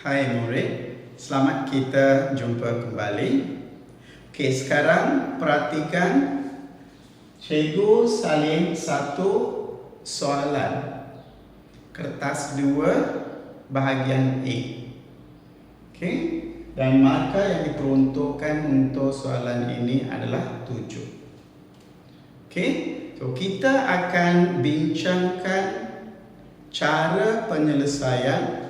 Hai murid, selamat kita jumpa kembali. Okey, sekarang perhatikan cikgu salin satu soalan. Kertas 2 bahagian A. Okey, dan markah yang diperuntukkan untuk soalan ini adalah 7. Okey, so kita akan bincangkan cara penyelesaian.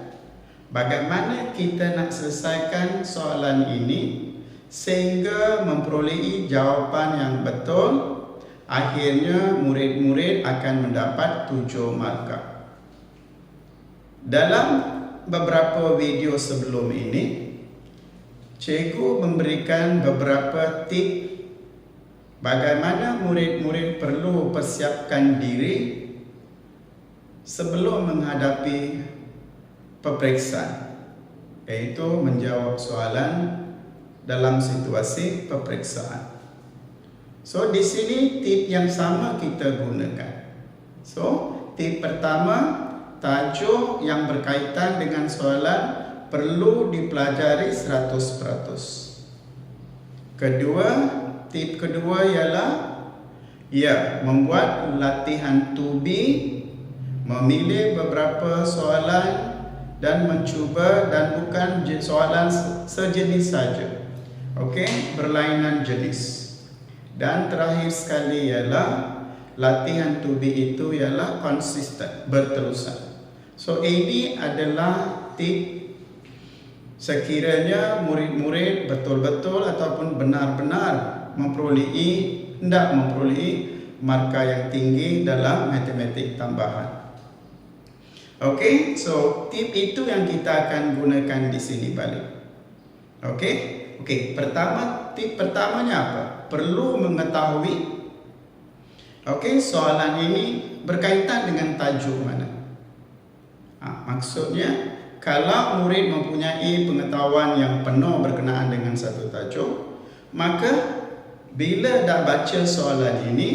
Bagaimana kita nak selesaikan soalan ini sehingga memperolehi jawapan yang betul. Akhirnya murid-murid akan mendapat 7 markah. Dalam beberapa video sebelum ini, cikgu memberikan beberapa tip bagaimana murid-murid perlu persiapkan diri sebelum menghadapi peperiksaan, iaitu menjawab soalan dalam situasi peperiksaan. So di sini tip yang sama kita gunakan. So tip pertama, tajuk yang berkaitan dengan soalan perlu dipelajari 100%. Kedua, tip kedua ialah membuat latihan to be, memilih beberapa soalan dan mencuba dan bukan soalan sejenis saja. Okey, berlainan jenis. Dan terakhir sekali ialah latihan to be itu ialah konsisten, berterusan. So ini adalah tip sekiranya murid-murid betul-betul ataupun benar-benar hendak memperolehi markah yang tinggi dalam matematik tambahan. Okey, so tip itu yang kita akan gunakan di sini balik. Okey, tip pertamanya apa? Perlu mengetahui soalan ini berkaitan dengan tajuk mana. Maksudnya, kalau murid mempunyai pengetahuan yang penuh berkenaan dengan satu tajuk, maka bila dah baca soalan ini,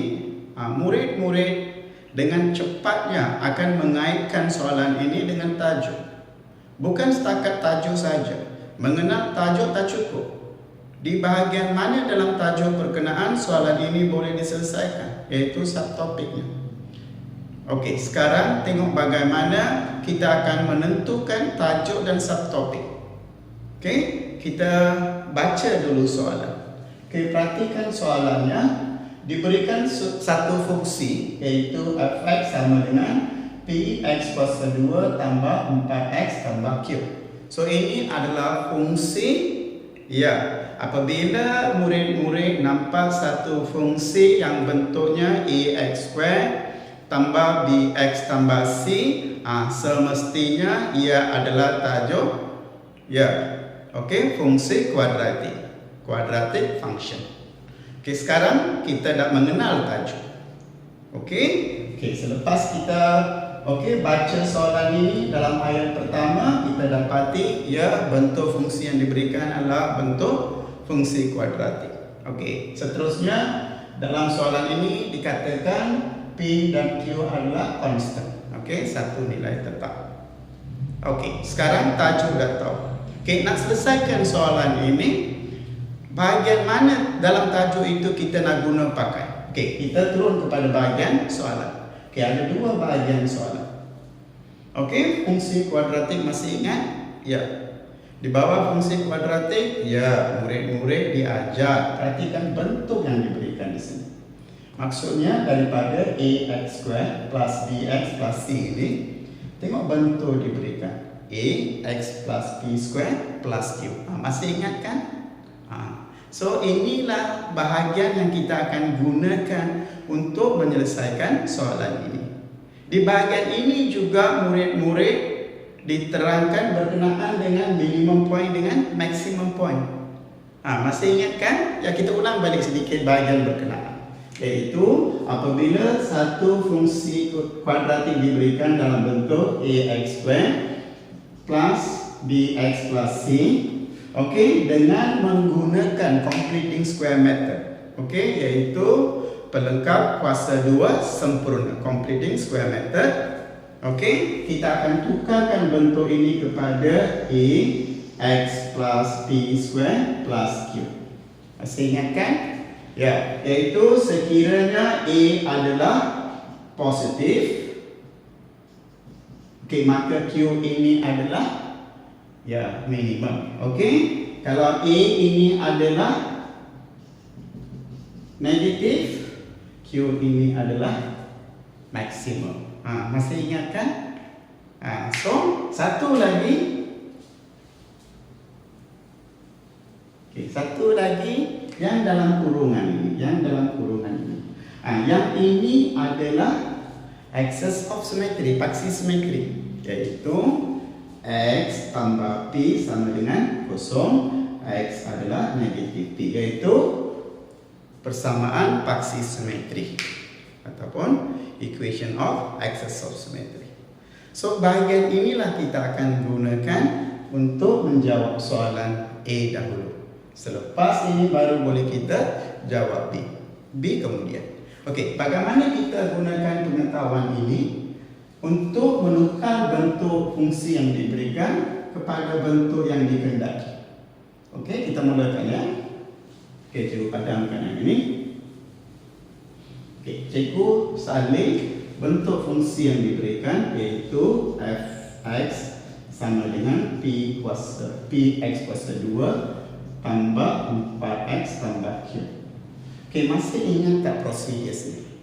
murid-murid dengan cepatnya akan mengaitkan soalan ini dengan tajuk. Bukan setakat tajuk saja. Mengenal tajuk tak cukup. Di bahagian mana dalam tajuk berkenaan soalan ini boleh diselesaikan, iaitu subtopiknya. Okey, sekarang tengok bagaimana kita akan menentukan tajuk dan subtopik. Okey, kita baca dulu soalan. Okey, perhatikan soalannya. Diberikan satu fungsi, iaitu fx sama dengan px plus 2 tambah 4x tambah q. So ini adalah fungsi. Apabila murid-murid nampak satu fungsi yang bentuknya ax square tambah bx tambah c, semestinya ia adalah tajuk fungsi quadratic function. Okey, sekarang kita dah mengenal tajuk. Okey, selepas kita baca soalan ini dalam ayat pertama, kita dapati bentuk fungsi yang diberikan adalah bentuk fungsi kuadratik. Okey, seterusnya dalam soalan ini dikatakan P dan Q adalah constant. Okey, satu nilai tetap. Okey, sekarang tajuk dah tahu. Okey, nak selesaikan soalan ini, bahagian mana dalam tajuk itu kita nak guna pakai? Okey, kita turun kepada bahagian soalan. Okey, ada dua bahagian soalan. Okey, fungsi kuadratik masih ingat? Di bawah fungsi kuadratik, murid-murid diajar. Perhatikan bentuk yang diberikan di sini. Maksudnya daripada ax square plus bx plus c ini, tengok bentuk diberikan. Ax plus b square plus q. Masih ingat kan? So inilah bahagian yang kita akan gunakan untuk menyelesaikan soalan ini. Di bahagian ini juga murid-murid diterangkan berkenaan dengan minimum point dengan maximum point. Masih ingat kan? Kita ulang balik sedikit bahagian berkenaan. Iaitu apabila satu fungsi kuadratik diberikan dalam bentuk ax square plus bx plus c, dengan menggunakan completing square method. Iaitu pelengkap kuasa 2 sempurna, completing square method. Okey, kita akan tukarkan bentuk ini kepada A X plus P square plus Q. Masih ingatkan? Ya, iaitu sekiranya A adalah positif, okey, maka Q ini adalah ya minimum. Okey, kalau A ini adalah negatif, Q ini adalah maksimum. Masih ingatkan? So, satu lagi. Satu lagi yang dalam kurungan ini, yang ini adalah axis of symmetry, paksi simetri, iaitu X tambah P sama dengan kosong, X adalah negatif P, iaitu persamaan paksi simetri ataupun equation of axis of symmetry. So, bahagian inilah kita akan gunakan untuk menjawab soalan A dahulu. Selepas ini baru boleh kita jawab B. B kemudian. Okey, bagaimana kita gunakan pengetahuan ini untuk menukar bentuk fungsi yang diberikan kepada bentuk yang dikehendaki. Okey, kita mulakan ya. Okey, cikgu padamkan yang ini. Okey, cikgu salin bentuk fungsi yang diberikan, iaitu f(x) sama dengan p x kuasa 2 tambah 4x tambah q. Okey, masih ingat tak prosedur ni?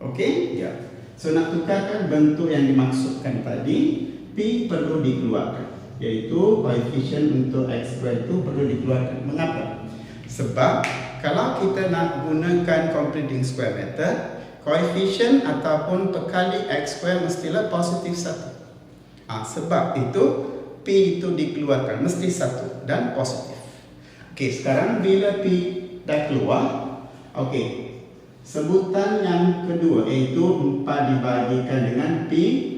Okey, ya. So, nak tukarkan bentuk yang dimaksudkan tadi, p perlu dikeluarkan, iaitu koefisien untuk x square itu perlu dikeluarkan. Mengapa? Sebab kalau kita nak gunakan completing square method, koefisien ataupun pekali x square mestilah positif 1. Sebab itu P itu dikeluarkan mesti 1 dan positif. Okey, sekarang bila P dah keluar, okey, sebutan yang kedua iaitu 4 dibagikan dengan P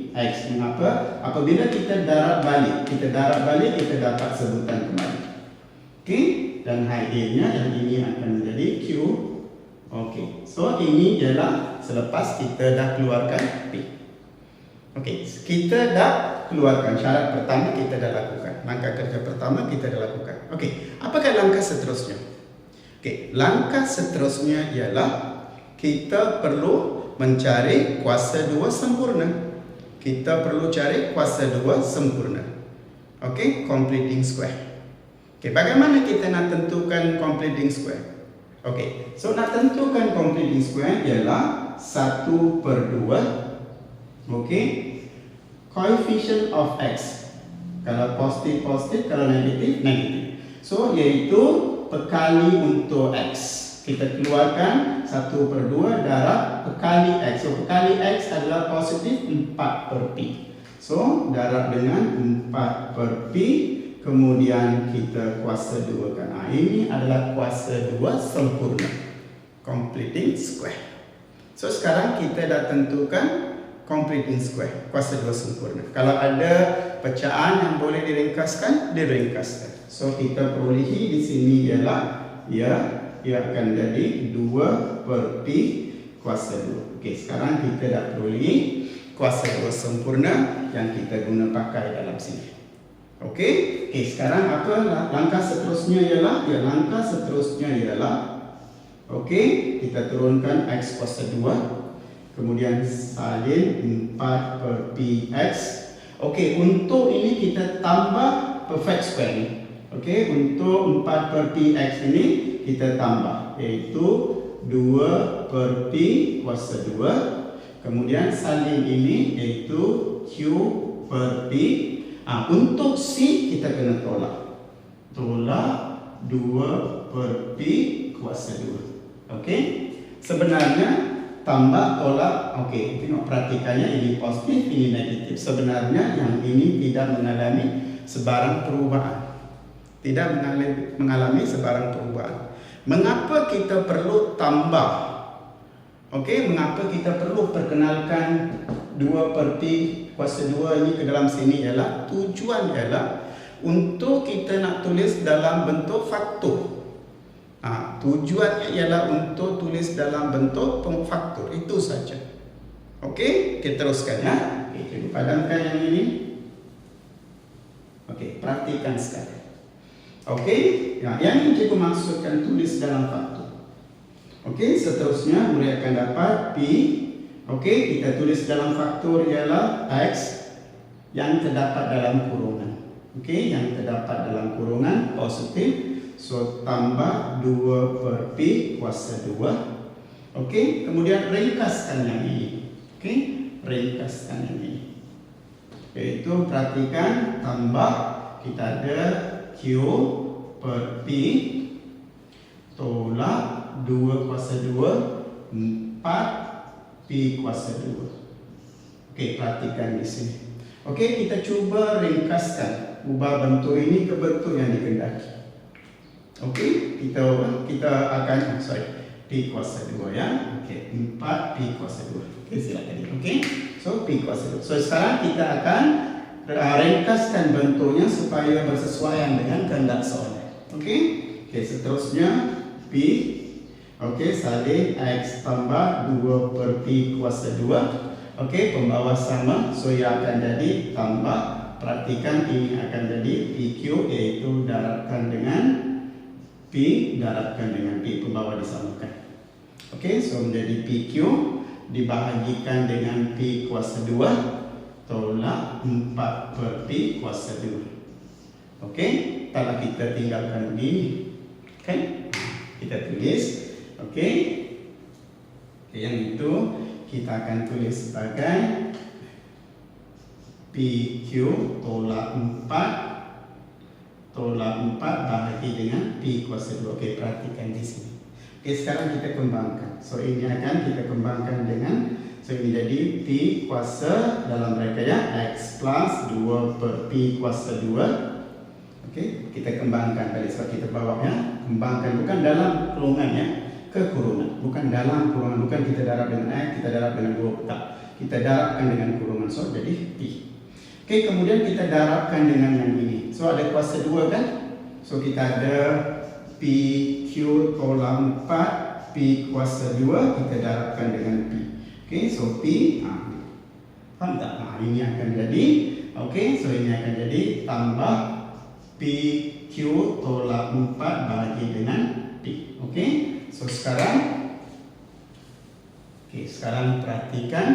x. Mengapa? Apabila kita darab balik, kita dapat sebutan kembali. Okey, dan hasilnya yang ini akan menjadi Q. Okey, so ini ialah selepas kita dah keluarkan P. Okey, kita dah keluarkan syarat pertama, kita dah lakukan. Langkah kerja pertama kita dah lakukan. Okey, apakah langkah seterusnya? Okey, langkah seterusnya ialah kita perlu mencari kuasa 2 sempurna. Kita perlu cari kuasa 2 sempurna. Okey, completing square. Okey, bagaimana kita nak tentukan completing square? Okey, so nak tentukan completing square ialah 1/2. Okey, coefficient of x. Kalau positif, positif. Kalau negatif, negatif. So, iaitu pekali untuk x. Kita keluarkan 1/2 darab pekali x. So, pekali x adalah positif 4/p. So, darab dengan 4/p. Kemudian kita kuasa 2 kan. Ini adalah kuasa 2 sempurna. Completing square. So, sekarang kita dah tentukan completing square, kuasa 2 sempurna. Kalau ada pecahan yang boleh diringkaskan, diringkaskan. So, kita perolehi di sini ialah ia akan jadi 2/p kuasa 2. Okey, sekarang kita dah perolehi kuasa 2 sempurna yang kita guna pakai dalam sini. Okey, sekarang apa langkah seterusnya ialah? Langkah seterusnya ialah okey, kita turunkan x kuasa 2. Kemudian salin 4/px. Okey, untuk ini kita tambah perfect square ni. Okey, untuk 4/px ini kita tambah, iaitu 2/p kuasa 2. Kemudian salin ini iaitu q/p. Untuk c kita kena tolak. Tolak 2/p kuasa 2. Okey, sebenarnya tambah tolak, okey, tengok perhatikannya, ini positif, ini negatif. Sebenarnya yang ini tidak mengalami sebarang perubahan. Tidak mengalami sebarang perubahan. Mengapa kita perlu tambah? Okey, mengapa kita perlu perkenalkan 2/p kuasa 2 ini ke dalam sini ialah tujuan ialah untuk kita nak tulis dalam bentuk faktor. Tujuannya ialah untuk tulis dalam bentuk faktor. Itu saja. Okey, kita teruskan ya. padamkan yang ini. Okey, perhatikan sekarang. Okey, yang ini cikgu maksudkan tulis dalam faktor. Okey, seterusnya murid akan dapat P. Okey, kita tulis dalam faktor ialah X yang terdapat dalam kurungan. Okey, yang terdapat dalam kurungan positif. So, tambah 2 per P kuasa 2. Okey, kemudian ringkaskan yang ini. Okey, ringkaskan yang ini. Iaitu perhatikan tambah kita ada Q per P tolak 2 kuasa 2 4 P kuasa 2. Okey, perhatikan di sini. Okey, kita cuba ringkaskan, ubah bentuk ini ke bentuk yang dikehendaki. Okey, kita akan P kuasa 2 ya. Okey, 4 P kuasa 2. Okey, silakan. Okey, so P kuasa 2. So sekarang kita akan ringkaskan bentuknya supaya bersesuaian dengan kehendak soalan. Okey, seterusnya P. Okey, salin X tambah 2 per P kuasa 2. Okey, pembawa sama, so ia akan jadi tambah, perhatikan ini akan jadi PQ, iaitu darabkan dengan P, darabkan dengan P, pembawa disamakan. Okey, so menjadi PQ dibahagikan dengan P kuasa 2 tolak 4 per P kuasa 2. Okey, kalau kita tinggalkan begini, kan? Kita tulis, okey. Yang itu kita akan tulis sebagai PQ tolak 4 bahagi dengan P kuasa 2. Okey, perhatikan di sini. Okey, sekarang kita kembangkan. So ini akan kita kembangkan dengan, so ini jadi P kuasa dalam bracket ya, X plus 2 per P kuasa 2. Okey, kita kembangkan tadi sebab kita bawahnya kembangkan, bukan dalam kurungan ya, ke kurungan, bukan dalam kurungan, bukan kita darab dengan X, kita darab dengan 2 tak. Kita darabkan dengan kurungan, so jadi P. Okey, kemudian kita darabkan dengan yang ini. So ada kuasa 2 kan? So kita ada PQ tolak 4 P kuasa 2, kita darabkan dengan P. Okey, so P, faham tak? Ini akan jadi, okey, so ini akan jadi tambah PQ tolak 4 bahagi dengan P. Okey, so sekarang, sekarang perhatikan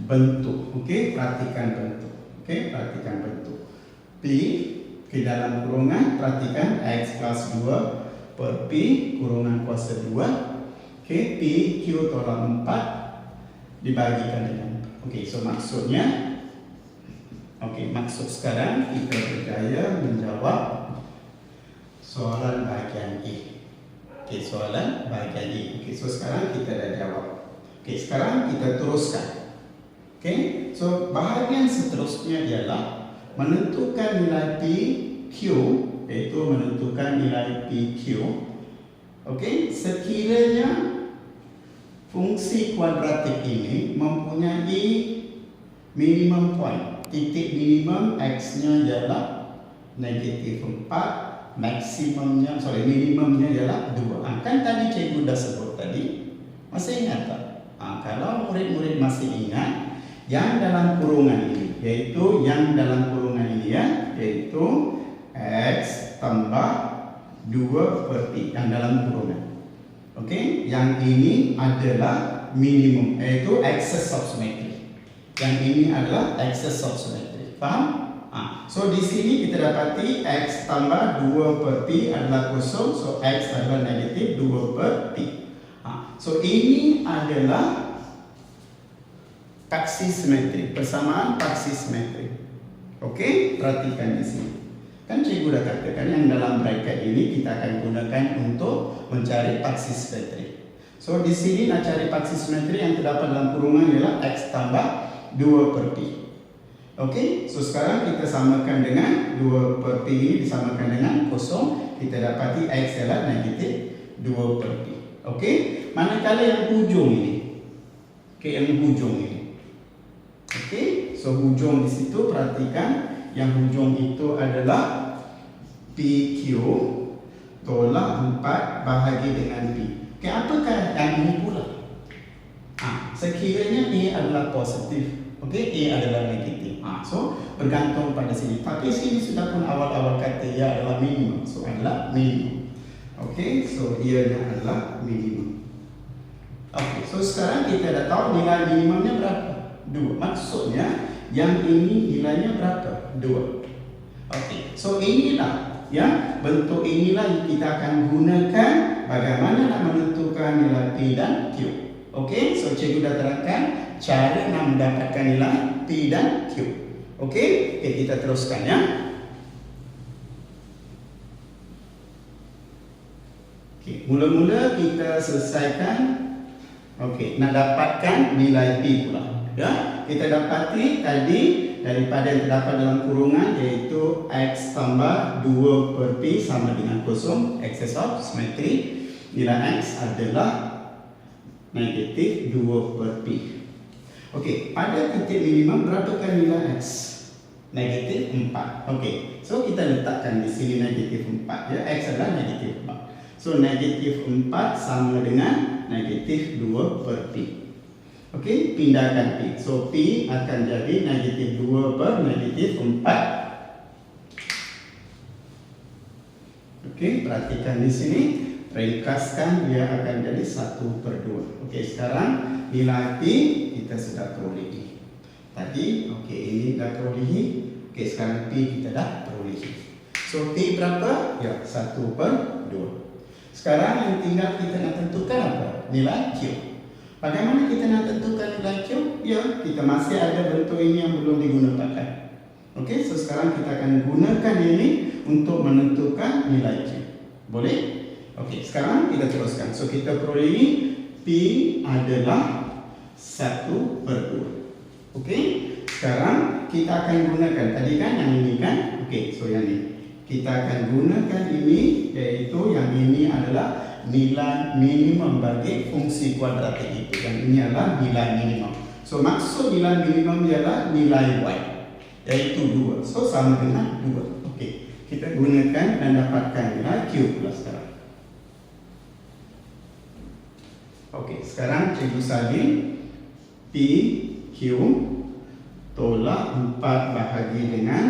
bentuk. Okey, perhatikan bentuk. Okey, perhatikan bentuk. P ke dalam kurungan, perhatikan X plus 2 per P kurungan kuasa 2. Okey, P Q tolak 4 dibagikan dengan. Okey, so maksudnya, okey, maksud sekarang kita berjaya menjawab soalan bahagian E. Okey, soalan bahagian E. Okey, so sekarang kita dah jawab. Okey, sekarang kita teruskan. Okey, so bahagian seterusnya ialah menentukan nilai PQ, iaitu menentukan nilai PQ. Okey, sekiranya fungsi kuadratik ini mempunyai minimum point, titik minimum X-nya ialah negatif 4, minimumnya ialah 2. Kan tadi cikgu dah sebut tadi, masih ingat tak? Kalau murid-murid masih ingat, yang dalam kurungan ini, yaitu yang dalam kurungan ini ya, yaitu X tambah 2 per P yang dalam kurungan. Okey, yang ini adalah minimum, yaitu excess of symmetry. Yang ini adalah excess of symmetry. Faham? So di sini kita dapati X tambah 2 per P adalah kosong, so X adalah negatif 2 per P. So ini adalah paksi simetri, persamaan paksi simetri. Okey, perhatikan di sini. Kan cikgu dah katakan yang dalam bracket ini kita akan gunakan untuk mencari paksi simetri. So di sini nak cari paksi simetri yang terdapat dalam kurungan ialah X tambah 2 per P. Okey, so sekarang kita samakan dengan 2 per P ini disamakan dengan kosong, kita dapati X adalah negatif 2 per P. Okey, manakala yang hujung ini, yang hujung ini. Okey, so hujung di situ perhatikan yang hujung itu adalah PQ tolak 4 bahagi dengan P. Okey, apakah yang ini pula? Sekiranya ini adalah positif, Okey, A adalah negatif. So bergantung pada sini. Tapi sini sudah pun awal-awal kata ia adalah minimum. So adalah minimum. Okey, so ianya adalah minimum. Okey, so sekarang kita dah tahu nilai minimumnya berapa? 2. Maksudnya yang ini nilainya berapa? 2. Okey, so inilah ya, bentuk inilah yang kita akan gunakan bagaimana nak menentukan nilai P dan Q. Okey, so cikgu dah terangkan cara nak mendapatkan nilai P dan Q. Okey, kita teruskan ya. Okey, mula-mula kita selesaikan. Okey, nak dapatkan nilai P pula. Ya, kita dapati tadi daripada yang terdapat dalam kurungan iaitu X tambah 2 per P sama dengan kosong, excess of symmetry. Nilai X adalah negatif 2 per P. Okey, pada titik minimum berapakah nilai X? Negatif 4. Okey, so kita letakkan di sini negatif 4 ya, X adalah negatif 4. So negatif 4 sama dengan negatif 2 per P. Okey, pindahkan P. So P akan jadi negatif 2 per negatif 4. Okey, perhatikan di sini. Ringkaskan, dia akan jadi 1 per 2. Okey, sekarang nilai P kita sudah perolehi. Tadi, okey, ini dah perolehi. Okey, sekarang P kita dah perolehi. So P berapa? Ya, 1 per 2. Sekarang yang tinggal kita nak tentukan apa? Nilai Q. Bagaimana kita nak tentukan nilai Q? Ya, kita masih ada bentuk ini yang belum digunakan. Okey, so sekarang kita akan gunakan ini untuk menentukan nilai Q. Boleh? Okey, sekarang kita teruskan. So kita perolehi P adalah 1 per 2. Okey, sekarang kita akan gunakan. Tadi kan yang ini kan? Okey, so yang ini. Kita akan gunakan ini, iaitu yang ini adalah nilai minimum bagi fungsi kuadratik itu. Yang ini adalah nilai minimum. So maksud nilai minimum ialah nilai Y, iaitu 2. So sama dengan 2. Okey, kita gunakan dan dapatkan nilai Q pula sekarang. Okey, sekarang cikgu salin P Q tolak 4 bahagi dengan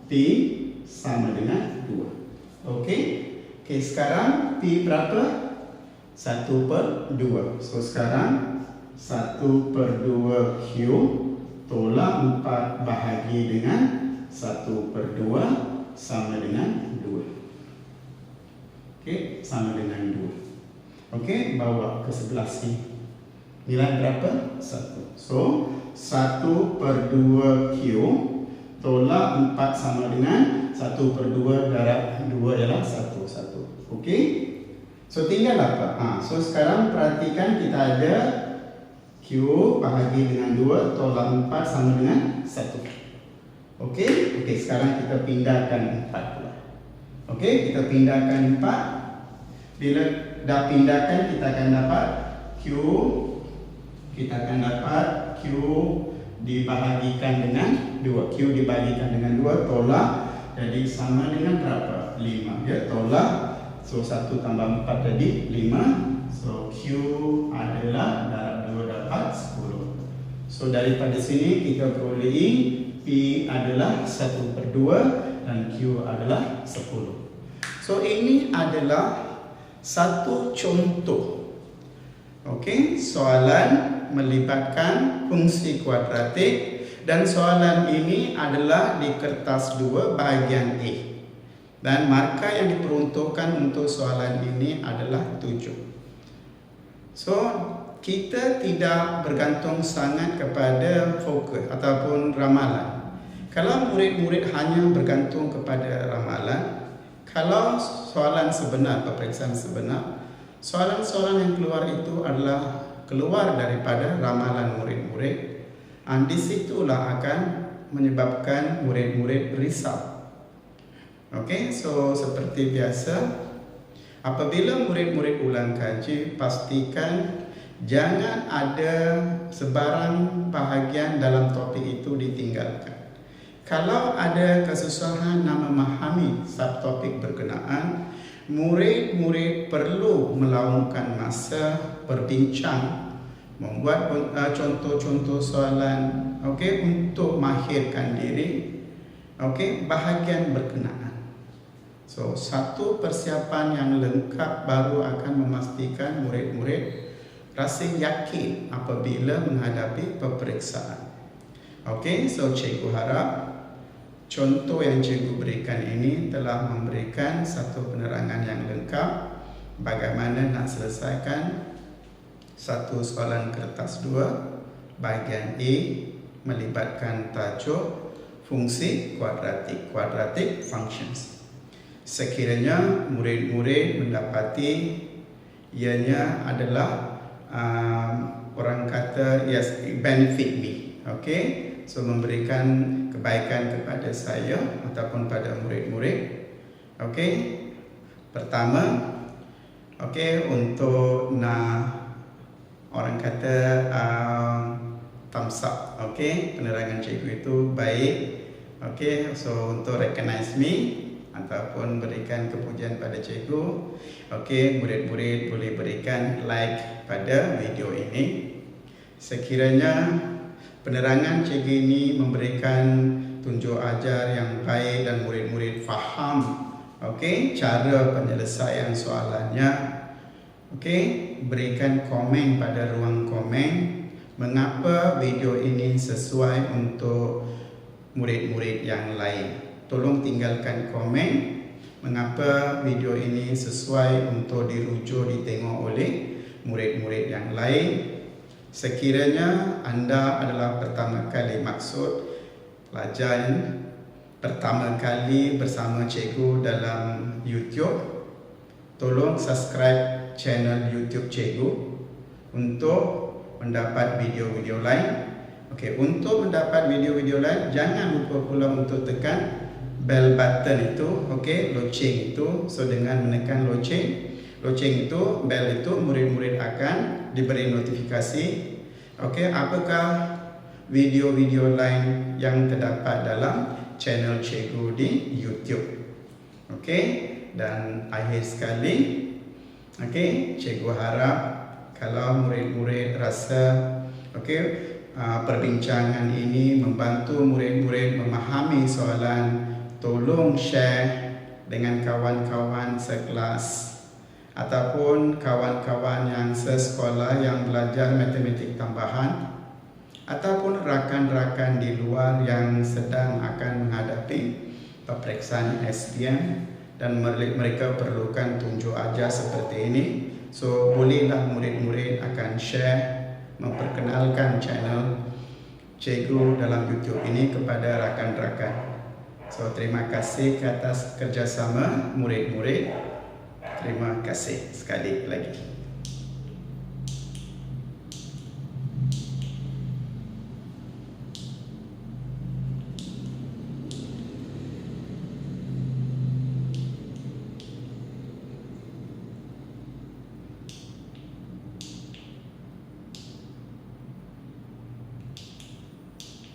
P sama dengan 2. Okey. Okey, sekarang P berapa? 1 per 2. So sekarang 1 per 2 Q tolak 4 bahagi dengan 1 per 2 sama dengan 2. Okey, sama dengan 2. Okey, bawa ke sebelah sini. Nilai berapa? 1. So 1 per 2 Q tolak 4 sama dengan 1 per 2 darab 2 ialah 1. Okey. So tinggal apa? So sekarang perhatikan kita ada Q bahagi dengan 2 tolak 4 sama dengan 1. Okey. Okey, sekarang kita pindahkan 4 pula. Okey, kita pindahkan 4. Bila dah pindahkan kita akan dapat Q. Kita akan dapat Q dibahagikan dengan 2. Q dibahagikan dengan 2 tolak, jadi sama dengan berapa? 5. Ya, tolak. So 1 tambah 4 jadi 5. So Q adalah darab 2 dapat 10. So daripada sini kita perolehi P adalah 1 per 2 dan Q adalah 10. So ini adalah satu contoh. Okey, soalan melibatkan fungsi kuadratik, dan soalan ini adalah di kertas 2 bahagian A. Dan markah yang diperuntukkan untuk soalan ini adalah 7. So, kita tidak bergantung sangat kepada fokus ataupun ramalan. Kalau murid-murid hanya bergantung kepada ramalan, kalau soalan sebenar, peperiksaan sebenar, soalan-soalan yang keluar itu adalah keluar daripada ramalan murid-murid, di situlah akan menyebabkan murid-murid risau. Okey, so seperti biasa, apabila murid-murid ulang kaji, pastikan jangan ada sebarang bahagian dalam topik itu ditinggalkan. Kalau ada kesusahan nak memahami subtopik berkenaan, murid-murid perlu meluangkan masa berbincang, membuat contoh-contoh soalan okey, untuk mahirkan diri, okey, bahagian berkenaan. So, satu persiapan yang lengkap baru akan memastikan murid-murid rasa yakin apabila menghadapi peperiksaan. Okey, so cikgu harap contoh yang cikgu berikan ini telah memberikan satu penerangan yang lengkap bagaimana nak selesaikan satu soalan kertas 2 bahagian A melibatkan tajuk fungsi quadratic functions. Sekiranya murid-murid mendapati ianya adalah orang kata yes, benefit me, okey, so memberikan kebaikan kepada saya ataupun pada murid-murid. Okey, pertama, okey, untuk orang kata thumbs up, okey, penerangan cikgu itu baik. Okey, so untuk recognize me ataupun berikan kepujian pada cikgu, okey, murid-murid boleh berikan like pada video ini. Sekiranya penerangan cikgu ini memberikan tunjuk ajar yang baik dan murid-murid faham, okey, cara penyelesaian soalannya, okey, berikan komen pada ruang komen mengapa video ini sesuai untuk murid-murid yang lain. Tolong tinggalkan komen mengapa video ini sesuai untuk dirujuk ditengok oleh murid-murid yang lain. Sekiranya anda adalah pertama kali maksud pelajar pertama kali bersama cikgu dalam YouTube, tolong subscribe channel YouTube cikgu untuk mendapat video-video lain. Okey, untuk mendapat video-video lain jangan lupa pula untuk tekan bell button itu, okey, loceng itu. So dengan menekan loceng itu, bell itu, murid-murid akan diberi notifikasi, okey, apakah video-video lain yang terdapat dalam channel cikgu di YouTube. Okey, dan akhir sekali, okey, cikgu harap kalau murid-murid rasa okey, perbincangan ini membantu murid-murid memahami soalan, tolong share dengan kawan-kawan sekelas ataupun kawan-kawan yang sesekolah yang belajar matematik tambahan ataupun rakan-rakan di luar yang sedang akan menghadapi peperiksaan SPM dan mereka perlukan tunjuk ajar seperti ini. So bolehlah murid-murid akan share, memperkenalkan channel cikgu dalam YouTube ini kepada rakan-rakan. So terima kasih atas kerjasama murid-murid. Terima kasih sekali lagi.